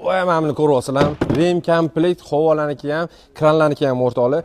Voy, mana buni ko'ryapsizlar. Rem komplekt, havolaniki ham, kranlaniki ham o'rtoqlar.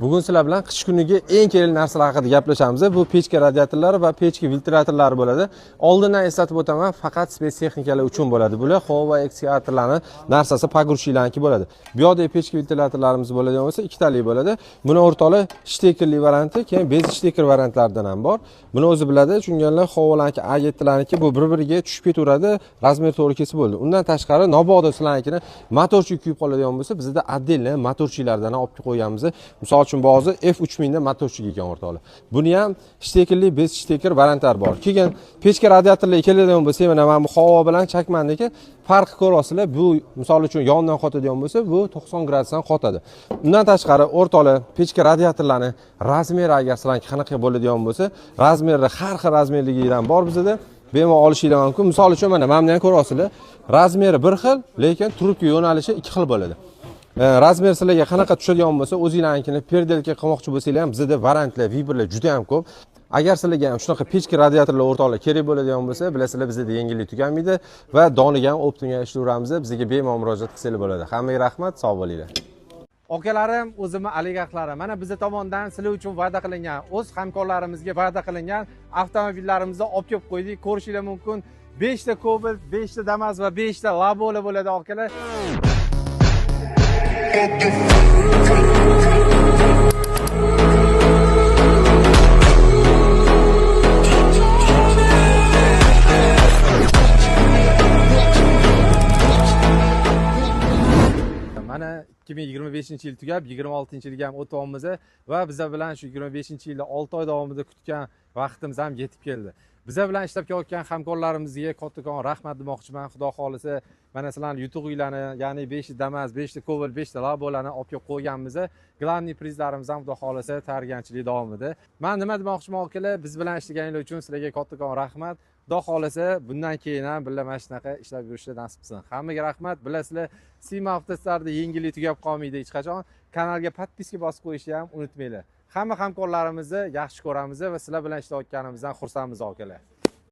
Bugun sizlar bilan qish kuniga eng kerakli narsalar haqida gaplashamiz. Bu pechka radiatorlari va pechka filtratorlari bo'ladi. Oldindan eslatib o'taman, faqat spets texnikalar uchun bo'ladi. Bular havo va ekskavatorlarning narsasi pogrushchilaniki bo'ladi. Bu yoqda pechka filtratorlarimiz bo'ladigan bo'lsa, ikkitalik bo'ladi. Buni o'rtoqlar shtekerli varianti, keyin bez shteker variantlaridan ham bor. Buni o'zi biladi, tushunganlar havolaniki A7larniki bu bir-biriga tushib ketaveradi, razmer to'g'ri kelsa bo'ldi. Undan tashqari Nobodo sizlarnikini motorchi kuyib qoladigan bo'lsa, bizda отдельно motorchilardan olib qo'yganmiz. Misol uchun ba'zi F3000 da motorchiga ekan o'rtoqlar. Buni ham shtekerli, bez shteker variantlar bor. Keyin pechka radiatorlar keladigan bo'lsa, mana bu havo bilan chakmandagi farqi ko'rasizlar. Bu misol uchun yondan qotadigan bo'lsa, bu 90 gradusdan qotadi. Undan tashqari o'rtoqlar pechka radiatorlarning razmeri agar sizlarga qanaqa bo'ladigan bo'lsa, razmeri har xil razmerligidan bor bizda. Bemalol olishinglar mumkin. Misol uchun mana buni ham ko'rasizlar. Razmeri bir xil, lekin trubka yo'nalishi ikki xil bo'ladi. Razmer sizlarga qanaqa tushadigan bo'lsa, o'zingizlarnikini perdelka qilmoqchi bo'lsanglar ham bizda variantlar, vibrlar juda ham ko'p. Agar sizlarga ham shunaqa pechka radiatorlar o'rtoqlar kerak bo'ladigan bo'lsa, bilasizlar bizda yengillik tugamaydi va doniga ham optimga ishlayveramiz. Bizga bemalol murojaat qilsanglar bo'ladi. Hammaga rahmat, sog' bo'linglar. Akalarim, o'zimni oligarxlarim, mana biz tomonidan sizlar uchun va'da qilingan, o'z hamkorlarimizga va'da qilingan avtomobillarimizni olib kelib qo'ydik. Ko'rishinglar mumkin. 5 ta Cobalt, 5 ta Damas va 5 ta Labola bo'ladi akalar. Mana 2025-yil tugab, 26-yilga ham o'tyapmiz va biz bilan shu 25-yilda 6 oy davomida kutgan vaqtimiz ham yetib keldi. Biza bilan ishlab kelayotgan hamkorlarimizga kattakon rahmat demoqchiman. Xudo xolisa, mana sizlarning yutug'inglarni, ya'ni 5 ta Damas, 5 ta Cobalt, 5 ta Labolarni olib kelib qo'yganmiz. Glavniy prizlarimiz ham xudo xolisa tayyorgarchilik davomida. Men nima demoqchiman akalar, biz bilan ishlaganinglar uchun sizlarga kattakon rahmat. Xudo xolisa, bundan keyin ham birga mana shunaqa ishlab yurishni nasib qilsin. Hammaga rahmat. Bilasizlar, Sima avtostarda yengillik tugab qolmaydi hech qachon. Kanalga podpiska bosib qo'yishni ham unutmanglar. Hamma hamkorlarimizni yaxshi ko'ramiz va sizlar bilan ishlayotganimizdan xursandmiz akalar.